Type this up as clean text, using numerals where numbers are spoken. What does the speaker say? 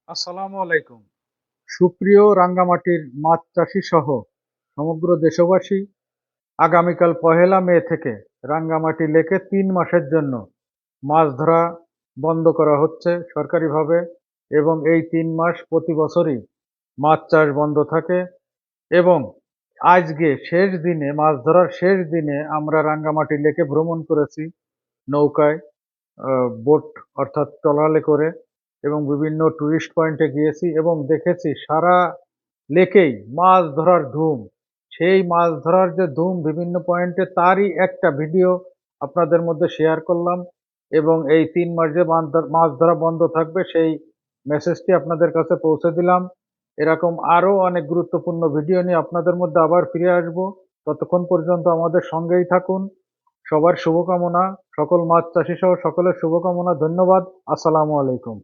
আসসালামু আলাইকুম। সুপ্রিয় রাঙ্গামাটির মাছ চাষী সহ সমগ্র দেশবাসী, আগামীকাল ১লা মে থেকে রাঙ্গামাটি লেকে ৩ মাসের জন্য মাছ ধরা বন্ধ করা হচ্ছে সরকারিভাবে, এবং এই ৩ মাস প্রতি বছরই মাছ চাষ বন্ধ থাকে। এবং আজকে শেষ দিনে, মাছ ধরার শেষ দিনে আমরা রাঙ্গামাটি লেকে ভ্রমণ করেছি নৌকায়, বোট অর্থাৎ ট্রলারে করে, এবং বিভিন্ন টুরিস্ট পয়েন্টে গিয়েছি এবং দেখেছি সারা লেকেই মাছ ধরার ধুম। সেই মাছ ধরার যে ধুম বিভিন্ন পয়েন্টে, তারই একটা ভিডিও আপনাদের মধ্যে শেয়ার করলাম, এবং এই ৩ মাস যে মাছ ধরা বন্ধ থাকবে সেই মেসেজটি আপনাদের কাছে পৌঁছে দিলাম। এরকম আরও অনেক গুরুত্বপূর্ণ ভিডিও নিয়ে আপনাদের মধ্যে আবার ফিরে আসব। ততক্ষণ পর্যন্ত আমাদের সঙ্গেই থাকুন। সবার শুভকামনা, সকল মাছ চাষী সহ সকলের শুভকামনা। ধন্যবাদ। আসসালামু আলাইকুম।